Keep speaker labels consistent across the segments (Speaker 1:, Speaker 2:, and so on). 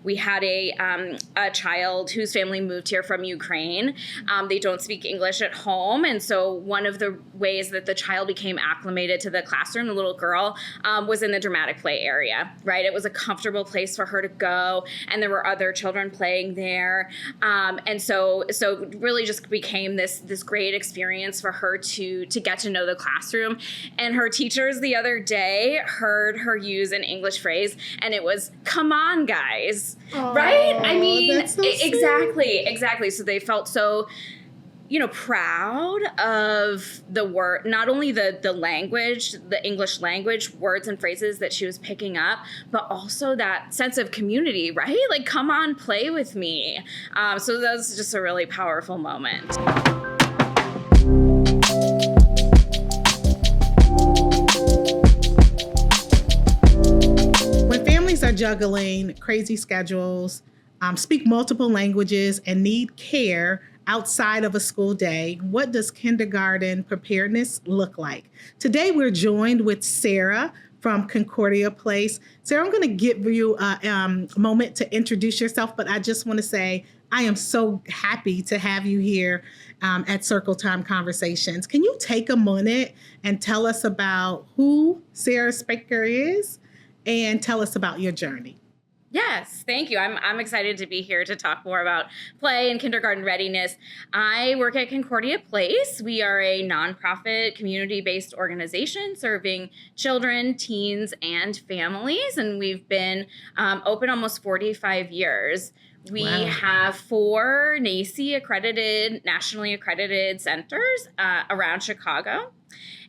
Speaker 1: We had a child whose family moved here from Ukraine. They don't speak English at home. And so one of the ways that the child became acclimated to the classroom, the little girl, was in the dramatic play area, right? It was a comfortable place for her to go. And there were other children playing there. And so really just became this great experience for her to get to know the classroom. And her teachers the other day heard her use an English phrase, and it was, "Come on, guys."
Speaker 2: Aww,
Speaker 1: right? I mean,
Speaker 2: that's so
Speaker 1: exactly. So they felt so, proud of the word, not only the language, the English language, words and phrases that she was picking up, but also that sense of community, right? Like, come on, play with me. So that was just a really powerful moment.
Speaker 2: When families are juggling crazy schedules, speak multiple languages, and need care outside of a school day, what does kindergarten preparedness look like? Today, we're joined with Sarah from Concordia Place. Sarah, I'm going to give you a moment to introduce yourself, but I just want to say I am so happy to have you here at Circle Time Conversations. Can you take a minute and tell us about who Sarah Spraker is and tell us about your journey?
Speaker 1: Yes, thank you. I'm excited to be here to talk more about play and kindergarten readiness. I work at Concordia Place. We are a nonprofit, community-based organization serving children, teens, and families, and we've been open almost 45 years. We have 4 NACCE accredited, nationally accredited centers around Chicago.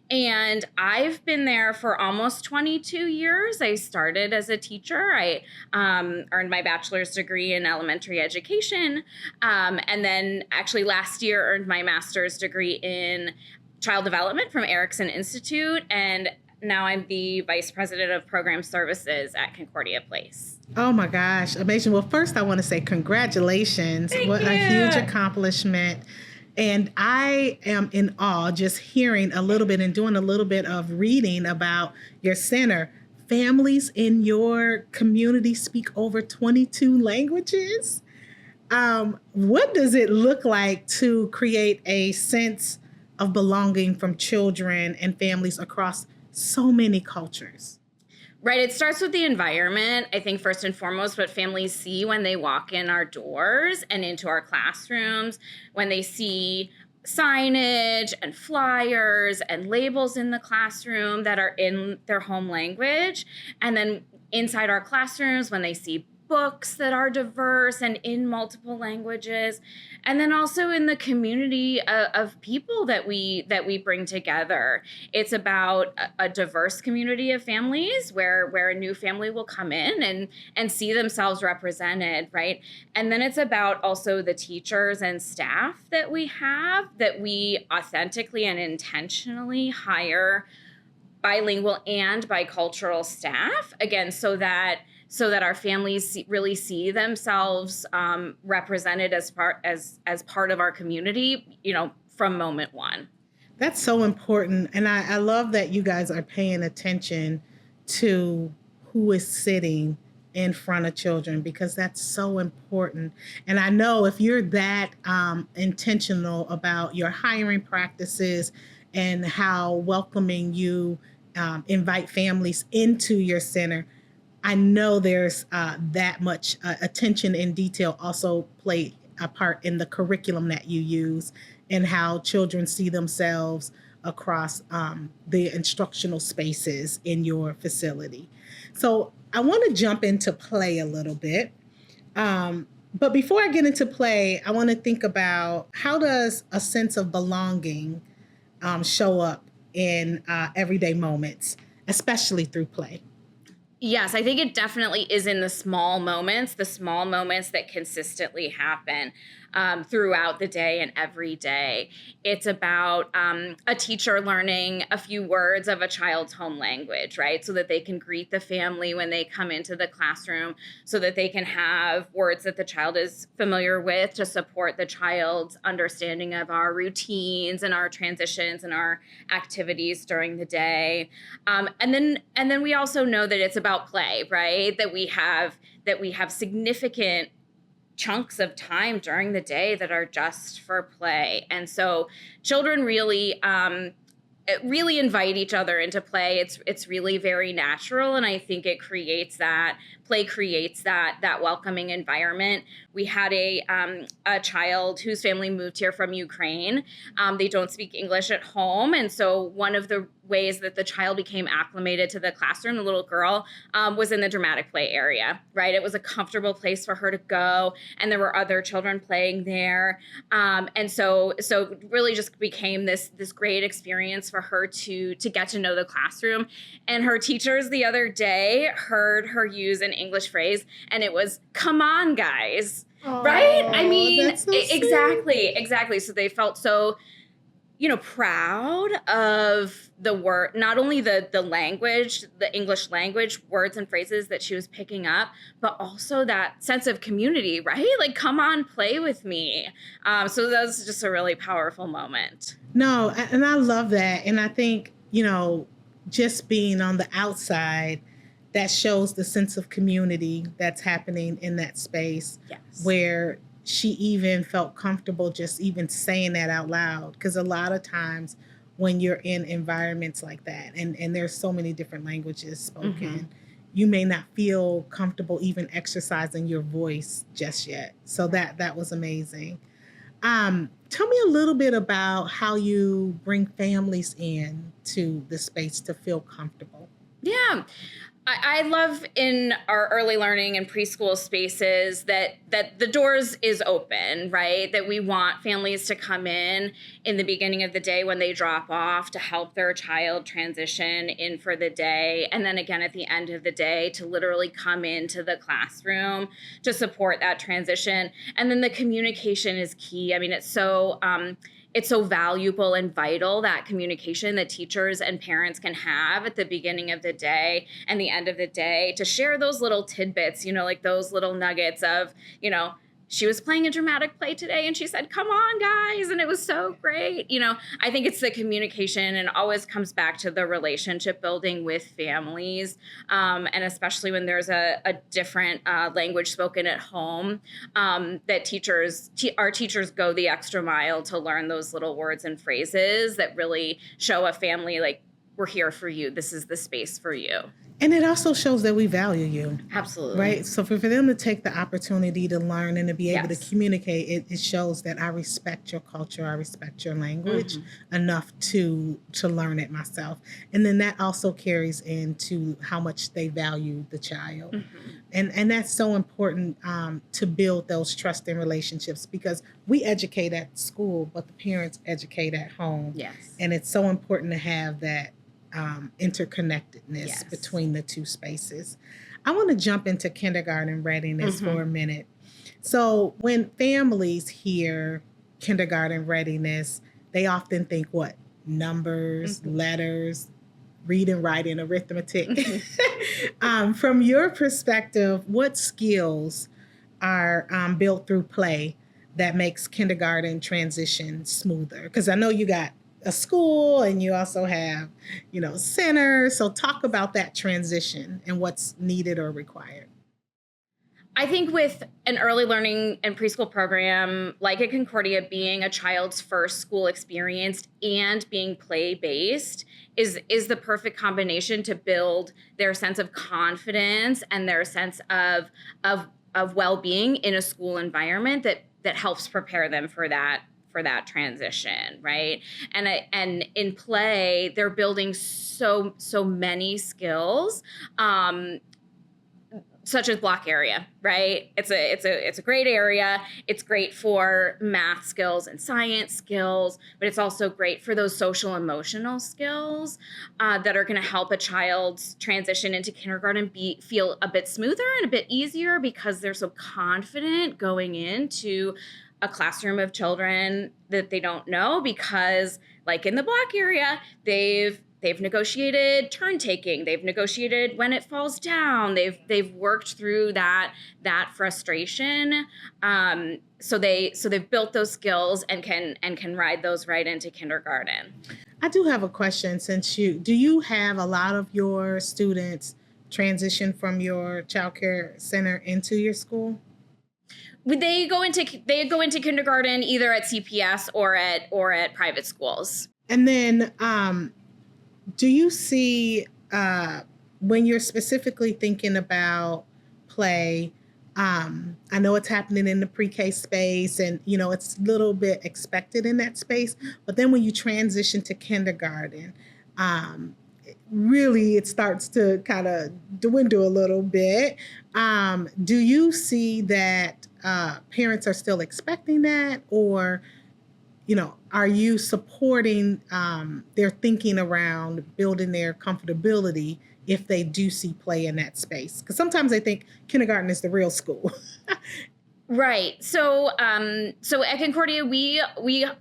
Speaker 1: And I've been there for almost 22 years. I started as a teacher. I earned my bachelor's degree in elementary education. And then actually last year earned my master's degree in child development from Erickson Institute. And now I'm the vice president of program services at Concordia Place.
Speaker 2: Oh my gosh, amazing. Well, first I want to say congratulations. What a huge accomplishment. And I am in awe just hearing a little bit and doing a little bit of reading about your center. Families in your community speak over 22 languages. What does it look like to create a sense of belonging from children and families across so many cultures?
Speaker 1: Right. It starts with the environment. I think first and foremost, what families see when they walk in our doors and into our classrooms, when they see signage and flyers and labels in the classroom that are in their home language. And then inside our classrooms, when they see books that are diverse and in multiple languages, and then also in the community of people that we bring together. It's about a diverse community of families where a new family will come in and see themselves represented, right? And then it's about also the teachers and staff that we have, that we authentically and intentionally hire bilingual and bicultural staff, again, so that our families really see themselves represented as part of our community, from moment one.
Speaker 2: That's so important. And I love that you guys are paying attention to who is sitting in front of children, because that's so important. And I know if you're that intentional about your hiring practices and how welcoming you invite families into your center, I know there's that much attention and detail also play a part in the curriculum that you use and how children see themselves across the instructional spaces in your facility. So I want to jump into play a little bit. But before I get into play, I want to think about, how does a sense of belonging show up in everyday moments, especially through play?
Speaker 1: Yes, I think it definitely is in the small moments that consistently happen throughout the day and every day. It's about a teacher learning a few words of a child's home language, right? So that they can greet the family when they come into the classroom, so that they can have words that the child is familiar with to support the child's understanding of our routines and our transitions and our activities during the day. And then we also know that it's about play, right? That we have that we have significant chunks of time during the day that are just for play. And so children really invite each other into play. It's really very natural, and I think it creates that welcoming environment. We had a child whose family moved here from Ukraine. They don't speak English at home, and so one of the ways that the child became acclimated to the classroom, the little girl, was in the dramatic play area, right? It was a comfortable place for her to go, and there were other children playing there. And so really just became this great experience for her to get to know the classroom. And her teachers the other day heard her use an English phrase, and it was, "Come on, guys."
Speaker 2: Oh,
Speaker 1: right? I mean,
Speaker 2: that's so sweet.
Speaker 1: exactly. So they felt so, proud of the word, not only the language, the English language, words and phrases that she was picking up, but also that sense of community, right? Like, come on, play with me. So that was just a really powerful moment.
Speaker 2: No, and I love that. And I think, just being on the outside, that shows the sense of community that's happening in that space.
Speaker 1: Yes.
Speaker 2: Where she even felt comfortable just even saying that out loud. Because a lot of times when you're in environments like that, and there's so many different languages spoken, you may not feel comfortable even exercising your voice just yet. So that was amazing. Tell me a little bit about how you bring families in to the space to feel comfortable.
Speaker 1: Yeah. I love in our early learning and preschool spaces that the doors is open, right? That we want families to come in the beginning of the day when they drop off to help their child transition in for the day. And then again at the end of the day to literally come into the classroom to support that transition. And then the communication is key. I mean, it's so valuable and vital, that communication that teachers and parents can have at the beginning of the day and the end of the day, to share those little tidbits, like those little nuggets of, she was playing a dramatic play today and she said, "Come on, guys." And it was so great. I think it's the communication, and always comes back to the relationship building with families. And especially when there's a different language spoken at home, that our teachers go the extra mile to learn those little words and phrases that really show a family, like, we're here for you. This is the space for you.
Speaker 2: And it also shows that we value you.
Speaker 1: Absolutely.
Speaker 2: Right? So for them to take the opportunity to learn and to be able to communicate, it shows that I respect your culture, I respect your language enough to learn it myself. And then that also carries into how much they value the child. And that's so important to build those trusting relationships, because we educate at school, but the parents educate at home.
Speaker 1: Yes.
Speaker 2: And it's so important to have that interconnectedness between the two spaces. I want to jump into kindergarten readiness for a minute. So when families hear kindergarten readiness, they often think what? Numbers, letters, reading, writing, arithmetic. From your perspective, what skills are built through play that makes kindergarten transition smoother? Because I know you got a school and you also have, center. So talk about that transition and what's needed or required.
Speaker 1: I think with an early learning and preschool program like at Concordia, being a child's first school experience and being play-based is the perfect combination to build their sense of confidence and their sense of well-being in a school environment that helps prepare them for that transition, right? And in play, they're building so many skills, such as block area, right? It's a great area. It's great for math skills and science skills, but it's also great for those social emotional skills that are going to help a child's transition into kindergarten feel a bit smoother and a bit easier, because they're so confident going into a classroom of children that they don't know, because like in the block area, they've negotiated turn taking, they've negotiated when it falls down, they've worked through that frustration. So they've built those skills and can ride those right into kindergarten.
Speaker 2: I do have a question. Do you have a lot of your students transition from your childcare center into your school?
Speaker 1: They go into kindergarten either at CPS or at private schools.
Speaker 2: And then, do you see when you're specifically thinking about play? I know it's happening in the pre-K space, and it's a little bit expected in that space. But then when you transition to kindergarten, really it starts to kind of dwindle a little bit. Do you see that parents are still expecting that, or are you supporting their thinking around building their comfortability if they do see play in that space? Because sometimes they think kindergarten is the real school.
Speaker 1: Right. So at Concordia, we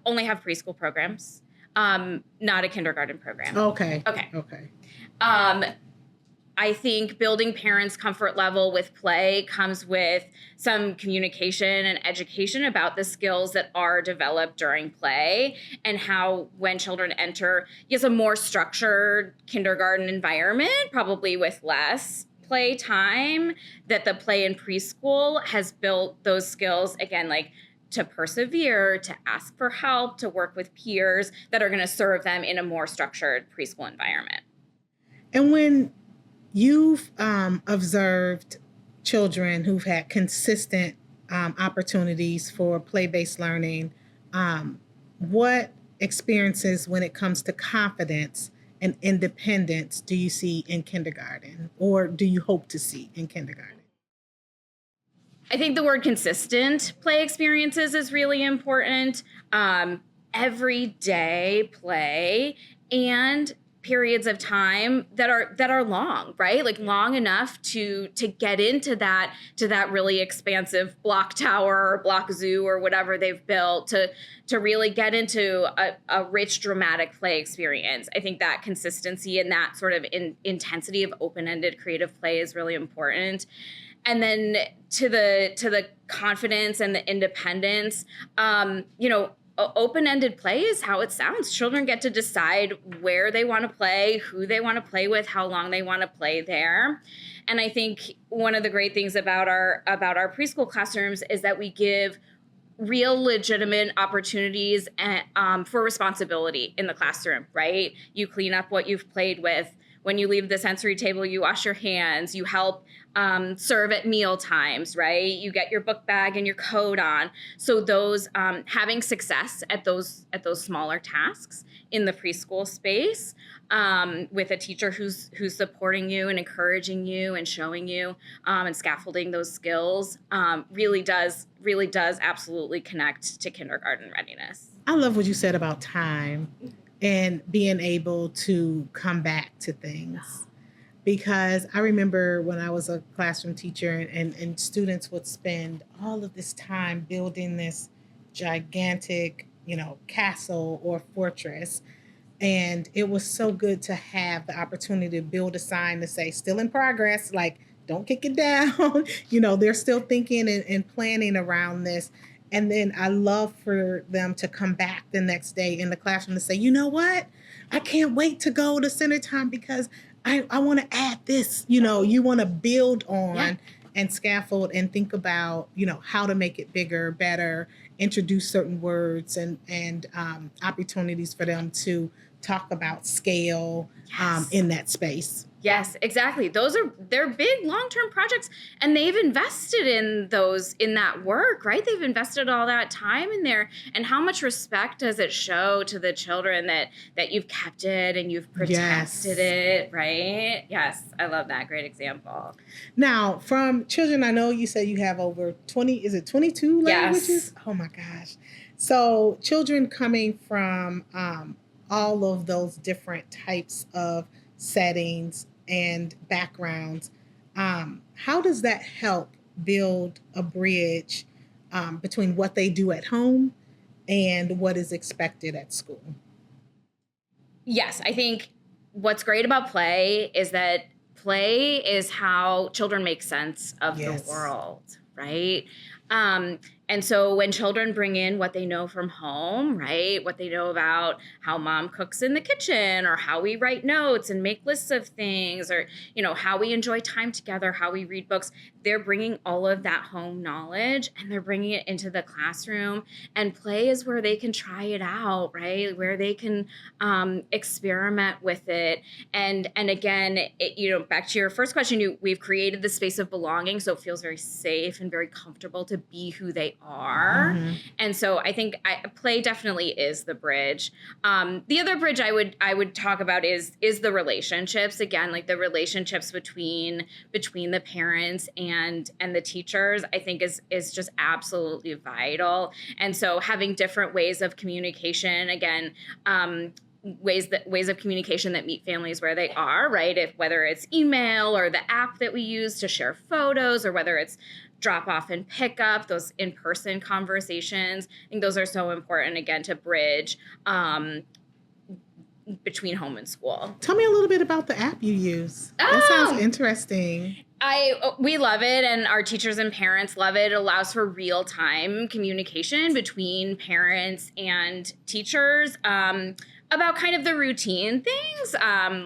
Speaker 1: only have preschool programs, not a kindergarten program.
Speaker 2: Okay.
Speaker 1: I think building parents' comfort level with play comes with some communication and education about the skills that are developed during play, and how when children enter, yes, a more structured kindergarten environment, probably with less play time, that the play in preschool has built those skills, again, like to persevere, to ask for help, to work with peers that are going to serve them in a more structured preschool environment.
Speaker 2: And when you've observed children who've had consistent opportunities for play-based learning, what experiences when it comes to confidence and independence do you see in kindergarten, or do you hope to see in kindergarten?
Speaker 1: I think the word consistent play experiences is really important. Everyday play and periods of time that are long, right? Like long enough to get into that really expansive block tower or block zoo or whatever they've built, to really get into a rich dramatic play experience. I think that consistency and that sort of intensity of open-ended creative play is really important. And then to the confidence and the independence, open-ended play is how it sounds. Children get to decide where they want to play, who they want to play with, how long they want to play there. And I think one of the great things about our preschool classrooms is that we give real legitimate opportunities for responsibility in the classroom, right? You clean up what you've played with. When you leave the sensory table, you wash your hands, you help serve at meal times, right? You get your book bag and your coat on. So those having success at those smaller tasks in the preschool space, with a teacher who's supporting you and encouraging you and showing you and scaffolding those skills, really does absolutely connect to kindergarten readiness.
Speaker 2: I love what you said about time and being able to come back to things. Because I remember when I was a classroom teacher, and students would spend all of this time building this gigantic, castle or fortress. And it was so good to have the opportunity to build a sign to say, still in progress, like, don't kick it down. They're still thinking and planning around this. And then I love for them to come back the next day in the classroom to say, you know what? I can't wait to go to center time because I want to add this. You want to build on and scaffold and think about, how to make it bigger, better, introduce certain words and opportunities for them to talk about scale in that space.
Speaker 1: Yes, exactly. They're big long-term projects, and they've invested in that work, right? They've invested all that time in there. And how much respect does it show to the children that you've kept it and you've protected it, right? Yes, I love that. Great example.
Speaker 2: Now, from children, I know you said you have over 22 languages?
Speaker 1: Yes.
Speaker 2: Oh my gosh. So children coming from all of those different types of settings and backgrounds, how does that help build a bridge between what they do at home and what is expected at school?
Speaker 1: Yes, I think what's great about play is that play is how children make sense of the world, right? And so when children bring in what they know from home, right, what they know about how mom cooks in the kitchen, or how we write notes and make lists of things, or, how we enjoy time together, how we read books, they're bringing all of that home knowledge and they're bringing it into the classroom. And play is where they can try it out, right, where they can experiment with it. And again, back to your first question, we've created the space of belonging, so it feels very safe and very comfortable to be who they are.
Speaker 2: Mm-hmm.
Speaker 1: And so I think play definitely is the bridge. The other bridge I would talk about is the relationships. Again, like the relationships between the parents and the teachers, I think is just absolutely vital. And so having different ways of communication, again, ways of communication that meet families where they are, right? Whether it's email or the app that we use to share photos, or whether it's drop off and pick up, those in-person conversations. I think those are so important, again, to bridge between home and school.
Speaker 2: Tell me a little bit about the app you use. That sounds interesting.
Speaker 1: We love it, and our teachers and parents love it. It allows for real-time communication between parents and teachers about kind of the routine things,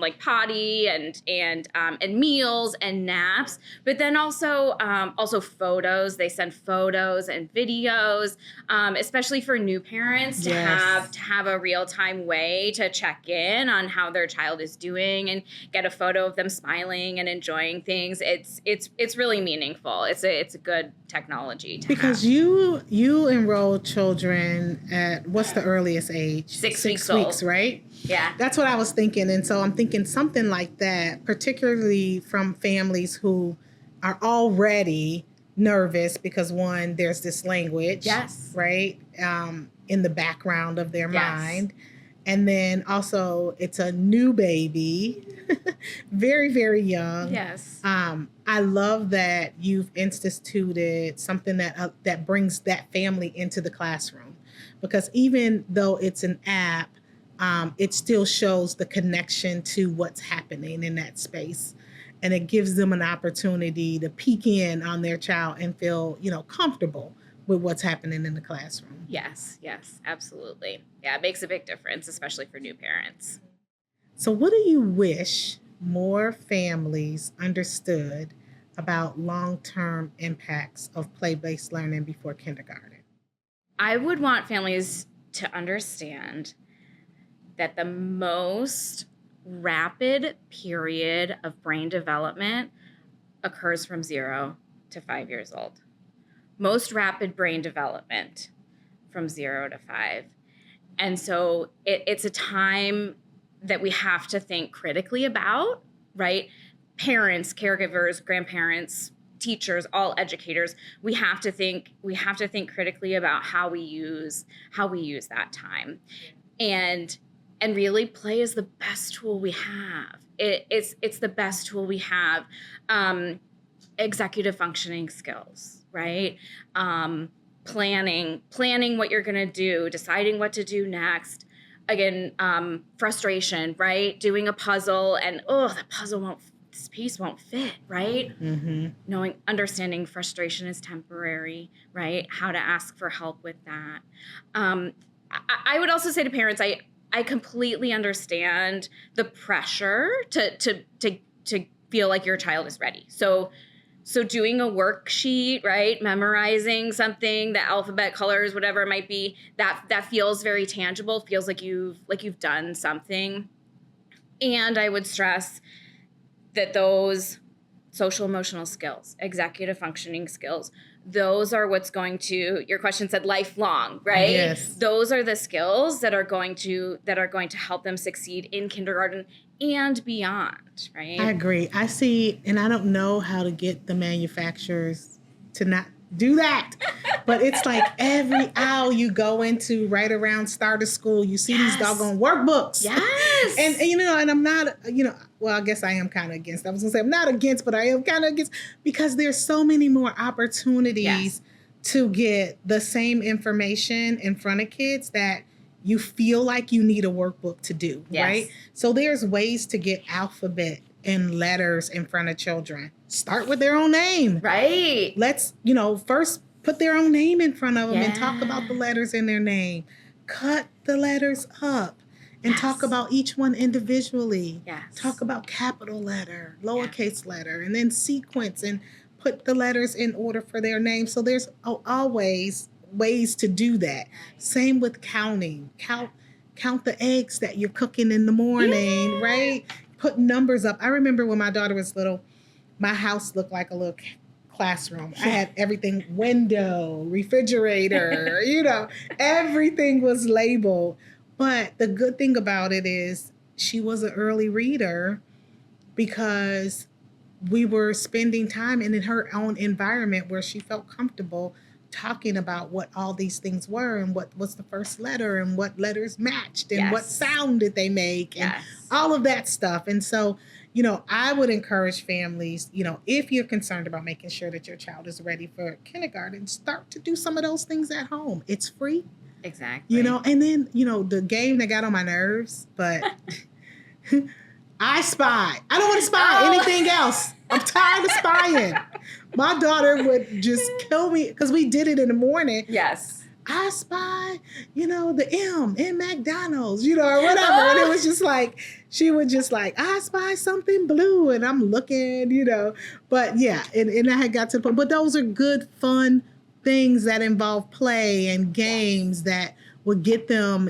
Speaker 1: like potty and meals and naps, but then also photos. They send photos and videos, especially for new parents to have a real-time way to check in on how their child is doing and get a photo of them smiling and enjoying things. It's really meaningful. It's a good technology to
Speaker 2: because
Speaker 1: have.
Speaker 2: you enroll children at what's the earliest age?
Speaker 1: 6
Speaker 2: weeks
Speaker 1: old.
Speaker 2: Right?
Speaker 1: Yeah.
Speaker 2: That's what I was thinking. And so I'm thinking something like that, particularly from families who are already nervous because, one, there's this language,
Speaker 1: Yes.
Speaker 2: right, in the background of their mind. And then also it's a new baby, very, very young.
Speaker 1: Yes.
Speaker 2: I love that you've instituted something that brings that family into the classroom, because even though it's an app, it still shows the connection to what's happening in that space. And it gives them an opportunity to peek in on their child and feel, comfortable with what's happening in the classroom.
Speaker 1: Yes, absolutely. Yeah, it makes a big difference, especially for new parents.
Speaker 2: So what do you wish more families understood about long-term impacts of play-based learning before kindergarten?
Speaker 1: I would want families to understand that the most rapid period of brain development occurs from 0 to 5 years old. Most rapid brain development from 0 to 5. And so it's a time that we have to think critically about, right? Parents, caregivers, grandparents, teachers, all educators, we have to think critically about how we use that time. And really, play is the best tool we have. It's the best tool we have. Executive functioning skills, right? Planning what you're gonna do, deciding what to do next. Again, frustration, right? Doing a puzzle and this piece won't fit, right?
Speaker 2: Mm-hmm.
Speaker 1: Understanding frustration is temporary, right? How to ask for help with that. I would also say to parents, I completely understand the pressure to feel like your child is ready. So doing a worksheet, right? Memorizing something, the alphabet, colors, whatever it might be, that feels very tangible, feels like you've done something. And I would stress that those social emotional skills, executive functioning skills, those are what's going to, your question said lifelong, right?
Speaker 2: Yes.
Speaker 1: Those are the skills that are going to help them succeed in kindergarten and beyond, right?
Speaker 2: I agree. I see, and I don't know how to get the manufacturers to not do that, but it's like every aisle you go into right around start of school, you see these doggone workbooks.
Speaker 1: Yes.
Speaker 2: And I'm not, well, I guess I am kind of against. I was gonna say I'm not against, but I am kind of against, because there's so many more opportunities to get the same information in front of kids that you feel like you need a workbook to do, right? So there's ways to get alphabet and letters in front of children. Start with their own name.
Speaker 1: Right.
Speaker 2: Let's, first put their own name in front of them and talk about the letters in their name. Cut the letters up and talk about each one individually. Talk about capital letter, lowercase letter, and then sequence and put the letters in order for their name. So there's always ways to do that. Same with counting. Count the eggs that you're cooking in the morning, right? Put numbers up. I remember when my daughter was little, my house looked like a little classroom. I had everything, window, refrigerator, everything was labeled. But the good thing about it is she was an early reader because we were spending time in her own environment where she felt comfortable talking about what all these things were and what was the first letter and what letters matched and what sound did they make and all of that stuff. And so, I would encourage families, if you're concerned about making sure that your child is ready for kindergarten, start to do some of those things at home. It's free.
Speaker 1: Exactly.
Speaker 2: And then, the game that got on my nerves, but I spy. I don't want to spy anything else. I'm tired of spying. My daughter would just kill me because we did it in the morning.
Speaker 1: Yes.
Speaker 2: I spy, the M in McDonald's, or whatever. And it was just like, she would just like, I spy something blue. And I'm looking, But yeah, and I had got to the point. But those are good, fun things that involve play and games that would get them,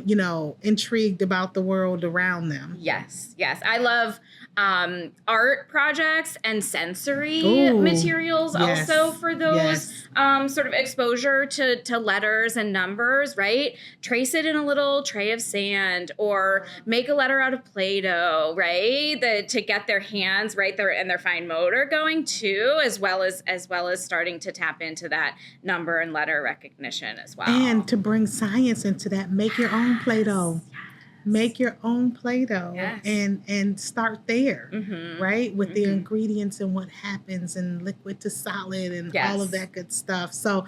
Speaker 2: intrigued about the world around them.
Speaker 1: Yes. I love art projects and sensory materials also for those sort of exposure to letters and numbers, right? Trace it in a little tray of sand or make a letter out of Play-Doh, right? To get their hands right there and their fine motor going too, as well as starting to tap into that number and letter recognition as well.
Speaker 2: And to bring science into that, make your own Play-Doh. Make your own Play-Doh and start there, right? With the ingredients and what happens and liquid to solid and all of that good stuff. So,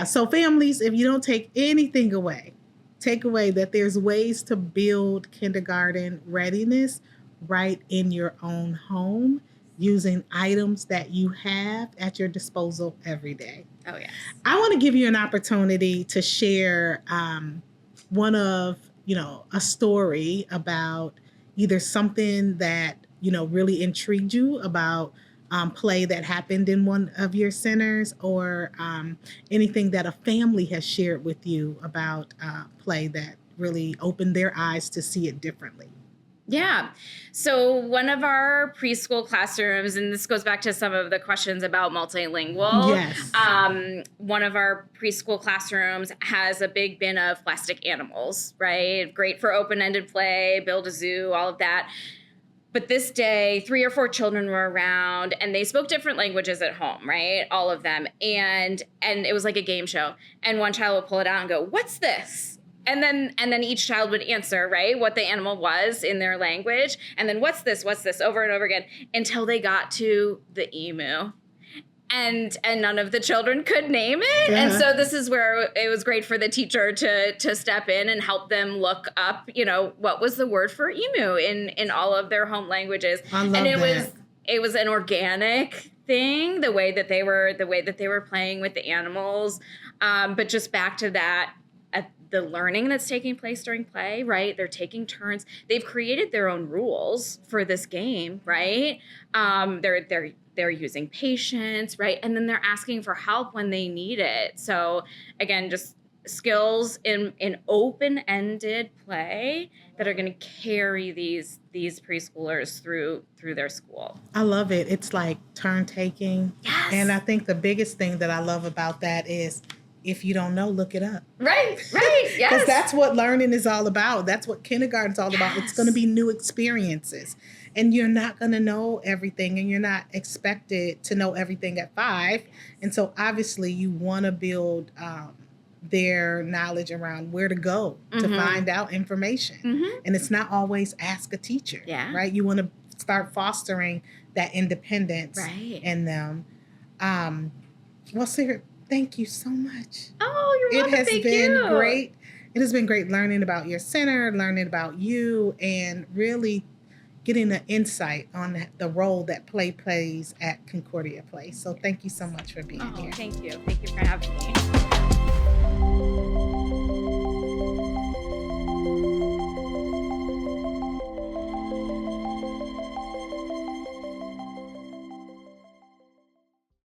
Speaker 2: so families, if you don't take anything away, take away that there's ways to build kindergarten readiness right in your own home using items that you have at your disposal every day.
Speaker 1: Oh, yes.
Speaker 2: I want to give you an opportunity to share one of a story about either something that, really intrigued you about play that happened in one of your centers or anything that a family has shared with you about play that really opened their eyes to see it differently.
Speaker 1: Yeah. So one of our preschool classrooms, and this goes back to some of the questions about multilingual.
Speaker 2: Yes.
Speaker 1: One of our preschool classrooms has a big bin of plastic animals, right? Great for open-ended play, build a zoo, all of that. But this day, 3 or 4 children were around, and they spoke different languages at home, right? All of them. And it was like a game show. And one child would pull it out and go, "What's this?" And then each child would answer, right, what the animal was in their language. And then what's this, over and over again, until they got to the emu. And none of the children could name it. And so this is where it was great for the teacher to step in and help them look up, what was the word for emu in all of their home languages.
Speaker 2: I love that.
Speaker 1: It was an organic thing, the way that they were playing with the animals. But just back to that, the learning that's taking place during play, right? They're taking turns. They've created their own rules for this game, right? They're using patience, right? And then they're asking for help when they need it. So again, just skills in open-ended play that are going to carry these preschoolers through their school.
Speaker 2: I love it. It's like turn taking.
Speaker 1: Yes.
Speaker 2: And I think the biggest thing that I love about that is if you don't know, look it up.
Speaker 1: Right, yes.
Speaker 2: Because that's what learning is all about. That's what kindergarten's all about. It's going to be new experiences. And you're not going to know everything, and you're not expected to know everything at 5. And so obviously you want to build their knowledge around where to go to find out information. And it's not always ask a teacher, right? You want to start fostering that independence in them. Well, Sarah, thank you so much.
Speaker 1: Oh, you're welcome.
Speaker 2: It has been great. It has been great learning about your center, learning about you, and really, getting an insight on the role that play plays at Concordia Place. So thank you so much for being here.
Speaker 1: Thank you. Thank you for having me.